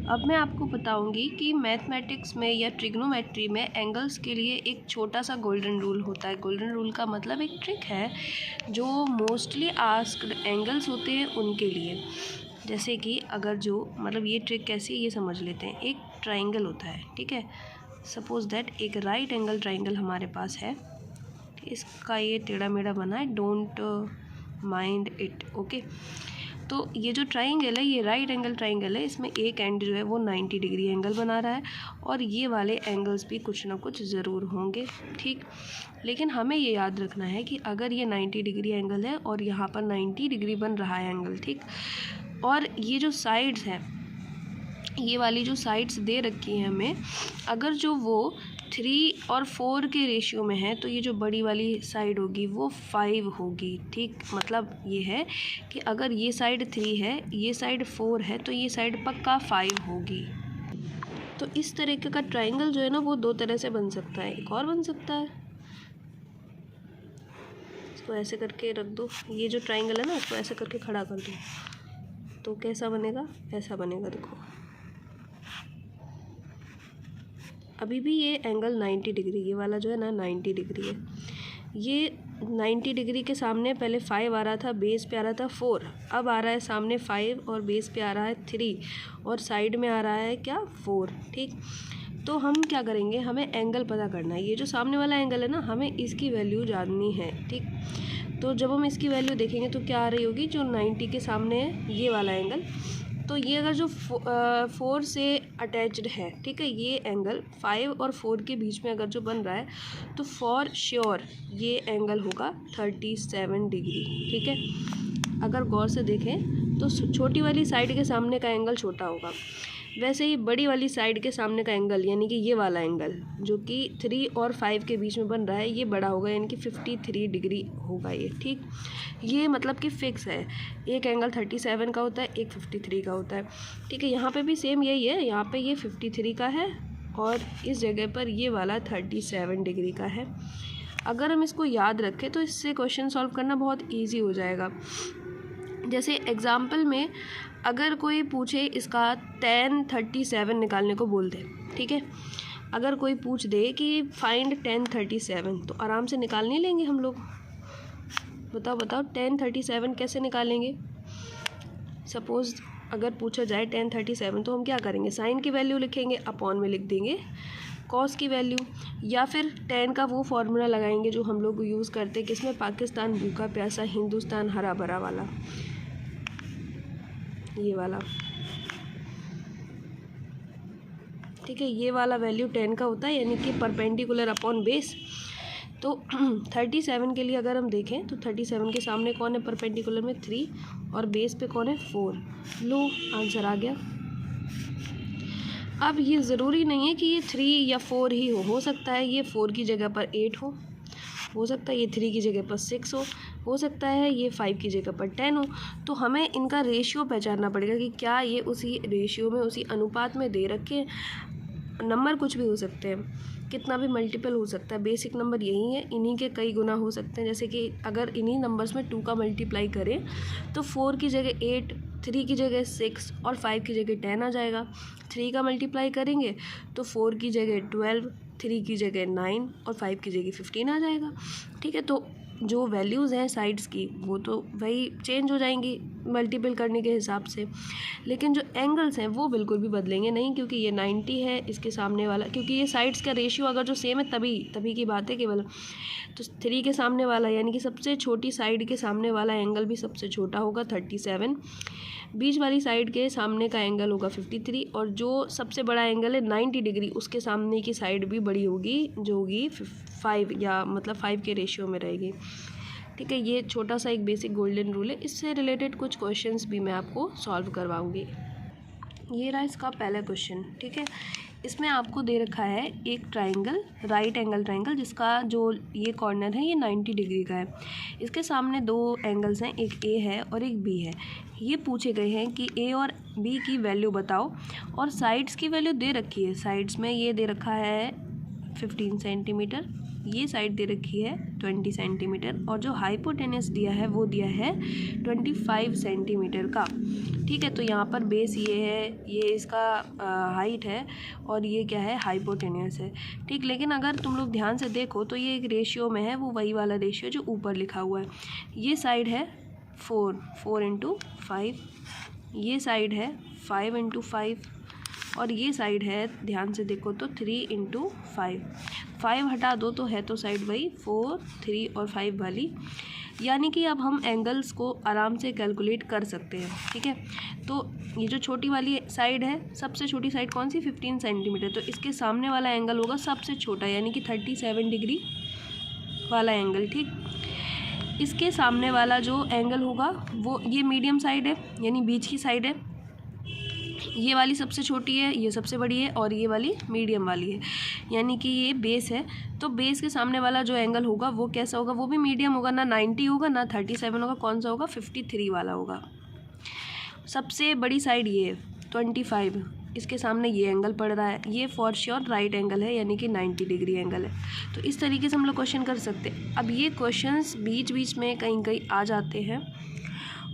अब मैं आपको बताऊंगी कि मैथमेटिक्स में या ट्रिग्नोमेट्री में एंगल्स के लिए एक छोटा सा गोल्डन रूल होता है। गोल्डन रूल का मतलब एक ट्रिक है जो मोस्टली आस्क्ड एंगल्स होते हैं उनके लिए। जैसे कि अगर जो मतलब ये ट्रिक कैसी है ये समझ लेते हैं। एक ट्राइंगल होता है, ठीक है। सपोज दैट एक राइट एंगल ट्राइंगल हमारे पास है, इसका ये टेढ़ा मेढ़ा बना है, डोंट माइंड इट, ओके। तो ये जो ट्राइंगल है ये राइट एंगल ट्राइंगल है, इसमें एक एंड जो है वो 90 डिग्री एंगल बना रहा है और ये वाले एंगल्स भी कुछ ना कुछ ज़रूर होंगे, ठीक। लेकिन हमें ये याद रखना है कि अगर ये 90 डिग्री एंगल है और यहाँ पर 90 डिग्री बन रहा है एंगल, ठीक, और ये जो साइड्स हैं, ये वाली जो साइड्स दे रखी हैं हमें, अगर जो वो 3 और 4 के रेशियो में है तो ये जो बड़ी वाली साइड होगी वो 5 होगी, ठीक। मतलब ये है कि अगर ये साइड 3 है, ये साइड 4 है, तो ये साइड पक्का 5 होगी। तो इस तरीके का ट्राइंगल जो है ना वो 2 तरह से बन सकता है। एक और बन सकता है, इसको ऐसे करके रख दो, ये जो ट्राइंगल है ना इसको ऐसे करके खड़ा कर दो, तो कैसा बनेगा, ऐसा बनेगा। देखो अभी भी ये एंगल 90 डिग्री, ये वाला जो है ना 90 डिग्री है। ये 90 डिग्री के सामने पहले 5 आ रहा था, बेस पे आ रहा था 4, अब आ रहा है सामने 5 और बेस पे आ रहा है 3 और साइड में आ रहा है क्या, 4, ठीक। तो हम क्या करेंगे, हमें एंगल पता करना है। ये जो सामने वाला एंगल है ना, हमें इसकी वैल्यू जाननी है, ठीक। तो जब हम इसकी वैल्यू देखेंगे तो क्या आ रही होगी, जो 90 के सामने है ये वाला एंगल, तो ये अगर जो 4 से अटैच्ड है, ठीक है, ये एंगल 5 और 4 के बीच में अगर जो बन रहा है तो फॉर श्योर ये एंगल होगा 37 डिग्री, ठीक है। अगर गौर से देखें तो छोटी वाली साइड के सामने का एंगल छोटा होगा, वैसे ही बड़ी वाली साइड के सामने का एंगल यानी कि ये वाला एंगल जो कि 3 और 5 के बीच में बन रहा है ये बड़ा होगा, यानी कि 53 डिग्री होगा ये, ठीक। ये मतलब कि फ़िक्स है, एक एंगल 37 का होता है, एक 53 का होता है, ठीक है। यहाँ पे भी सेम यही है, यहाँ पे ये 53 का है और इस जगह पर ये वाला 37 डिग्री का है। अगर हम इसको याद रखें तो इससे क्वेश्चन सॉल्व करना बहुत ईजी हो जाएगा। जैसे एग्ज़ाम्पल में अगर कोई पूछे इसका tan 37 निकालने को बोल दे, ठीक है। अगर कोई पूछ दे कि फाइंड tan 37 तो आराम से निकाल नहीं लेंगे हम लोग। बताओ tan 37 कैसे निकालेंगे। सपोज़ अगर पूछा जाए tan 37 तो हम क्या करेंगे, साइन की वैल्यू लिखेंगे, अपॉन में लिख देंगे कॉस की वैल्यू, या फिर tan का वो फॉर्मूला लगाएंगे जो हम लोग यूज़ करते हैं किसमें, पाकिस्तान भूखा प्यासा हिंदुस्तान हरा भरा वाला, ये वाला, ठीक है। ये वाला वैल्यू 10 का होता है, यानी कि परपेंडिकुलर अपॉन बेस। तो 37 के लिए अगर हम देखें तो 37 के सामने कौन है परपेंडिकुलर में, 3 और बेस पे कौन है, 4। लो आंसर आ गया। अब ये ज़रूरी नहीं है कि ये 3 या 4 ही हो सकता है ये 4 की जगह पर 8 हो सकता है ये 3 की जगह पर 6 हो सकता है ये 5 की जगह पर 10 हो। तो हमें इनका रेशियो पहचानना पड़ेगा कि क्या ये उसी रेशियो में, उसी अनुपात में दे रखे। नंबर कुछ भी हो सकते हैं, कितना भी मल्टीपल हो सकता है, बेसिक नंबर यही है, इन्हीं के कई गुना हो सकते हैं। जैसे कि अगर इन्हीं नंबर्स में 2 का मल्टीप्लाई करें तो 4 की जगह 8, 3 की जगह 6 और 5 की जगह 10 आ जाएगा। 3 का मल्टीप्लाई करेंगे तो 4 की जगह 12, 3 की जगह 9 और 5 की जगह 15 आ जाएगा, ठीक है। तो जो वैल्यूज़ हैं साइड्स की वो तो वही चेंज हो जाएंगी मल्टीपल करने के हिसाब से, लेकिन जो एंगल्स हैं वो बिल्कुल भी बदलेंगे नहीं, क्योंकि ये 90 है इसके सामने वाला, क्योंकि ये साइड्स का रेशियो अगर जो सेम है तभी की बात है केवल। तो 3 के सामने वाला यानी कि सबसे छोटी साइड के सामने वाला एंगल भी सबसे छोटा होगा 37, बीच वाली साइड के सामने का एंगल होगा 53 और जो सबसे बड़ा एंगल है 90 डिग्री उसके सामने की साइड भी बड़ी होगी, जो होगी 5 या मतलब 5 के रेशियो में रहेगी, ठीक है। ये छोटा सा एक बेसिक गोल्डन रूल है, इससे रिलेटेड कुछ क्वेश्चंस भी मैं आपको सॉल्व करवाऊंगी। ये रहा इसका पहला क्वेश्चन, ठीक है। इसमें आपको दे रखा है एक ट्राइंगल, राइट एंगल ट्राइंगल, जिसका जो ये कॉर्नर है ये 90 डिग्री का है। इसके सामने 2 एंगल्स हैं, एक ए है और एक बी है। ये पूछे गए हैं कि ए और बी की वैल्यू बताओ और साइड्स की वैल्यू दे रखी है। साइड्स में ये दे रखा है 15 सेंटीमीटर ये साइड दे रखी है 20 सेंटीमीटर और जो हाइपोटेनस दिया है वो दिया है 25 सेंटीमीटर का। ठीक है, तो यहाँ पर बेस ये है, ये इसका हाइट है और ये क्या है, हाइपोटेनस है। ठीक, लेकिन अगर तुम लोग ध्यान से देखो तो ये एक रेशियो में है, वो वही वाला रेशियो जो ऊपर लिखा हुआ है। ये साइड है 4 इंटू 5, ये साइड है 5 इंटू 5 और ये साइड है, ध्यान से देखो तो 3 इंटू 5 हटा दो तो है तो साइड वही 4, 3 और 5 वाली। यानी कि अब हम एंगल्स को आराम से कैलकुलेट कर सकते हैं। ठीक है, तो ये जो छोटी वाली साइड है, सबसे छोटी साइड कौन सी, 15 सेंटीमीटर, तो इसके सामने वाला एंगल होगा सबसे छोटा, यानी कि 37 डिग्री वाला एंगल। ठीक, इसके सामने वाला जो एंगल होगा वो ये मीडियम साइड है, यानी बीच की साइड है। ये वाली सबसे छोटी है, ये सबसे बड़ी है और ये वाली मीडियम वाली है, यानी कि ये बेस है। तो बेस के सामने वाला जो एंगल होगा वो कैसा होगा, वो भी मीडियम होगा, ना 90 होगा ना 37 होगा, कौन सा होगा, 53 वाला होगा। सबसे बड़ी साइड ये है 25, इसके सामने ये एंगल पड़ रहा है, ये फॉर श्योर राइट एंगल है, यानी कि 90 डिग्री एंगल है। तो इस तरीके से हम लोग क्वेश्चन कर सकते हैं। अब ये क्वेश्चंस बीच बीच में कहीं कहीं आ जाते हैं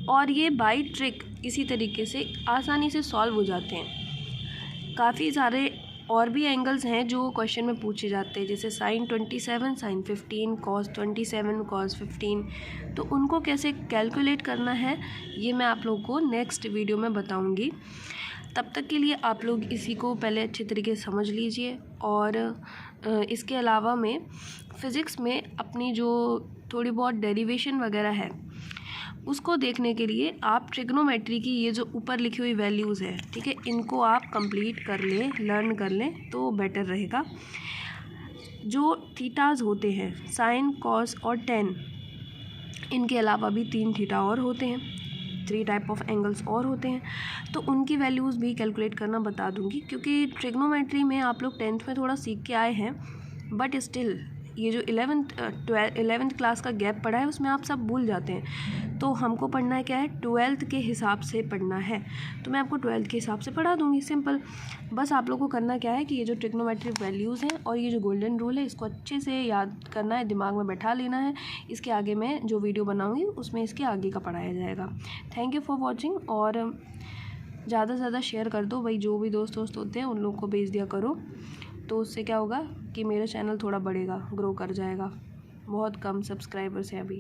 और ये बाय ट्रिक इसी तरीके से आसानी से सॉल्व हो जाते हैं। काफ़ी सारे और भी एंगल्स हैं जो क्वेश्चन में पूछे जाते हैं, जैसे sin 27, sin 15, cos 27, cos 15। तो उनको कैसे कैलकुलेट करना है ये मैं आप लोगों को नेक्स्ट वीडियो में बताऊंगी। तब तक के लिए आप लोग इसी को पहले अच्छे तरीके से समझ लीजिए। और इसके अलावा में फ़िज़िक्स में अपनी जो थोड़ी बहुत डेरिवेशन वगैरह है उसको देखने के लिए आप ट्रिग्नोमेट्री की ये जो ऊपर लिखी हुई वैल्यूज़ है, ठीक है, इनको आप कंप्लीट कर लें, लर्न कर लें तो बेटर रहेगा। जो थीटाज होते हैं, साइन, कॉस और टेन, इनके अलावा भी 3 थीटा और होते हैं, 3 टाइप ऑफ एंगल्स और होते हैं, तो उनकी वैल्यूज़ भी कैलकुलेट करना बता दूंगी। क्योंकि ट्रिग्नोमेट्री में आप लोग 10th में थोड़ा सीख के आए हैं, बट स्टिल ये जो 11th क्लास का गैप पड़ा है उसमें आप सब भूल जाते हैं। तो हमको पढ़ना है क्या है, 12th के हिसाब से पढ़ना है। तो मैं आपको 12th के हिसाब से पढ़ा दूंगी, सिंपल। बस आप लोगों को करना क्या है कि ये जो ट्रिग्नोमेट्रिक वैल्यूज़ हैं और ये जो गोल्डन रूल है इसको अच्छे से याद करना है, दिमाग में बैठा लेना है। इसके आगे मैं जो वीडियो बनाऊँगी उसमें इसके आगे का पढ़ाया जाएगा। Thank you for watching. और ज़्यादा से ज़्यादा शेयर कर दो भाई, जो भी दोस्त होते हैं उन लोग को भेज दिया करो। तो उससे क्या होगा कि मेरा चैनल थोड़ा बढ़ेगा, ग्रो कर जाएगा। बहुत कम सब्सक्राइबर्स हैं अभी।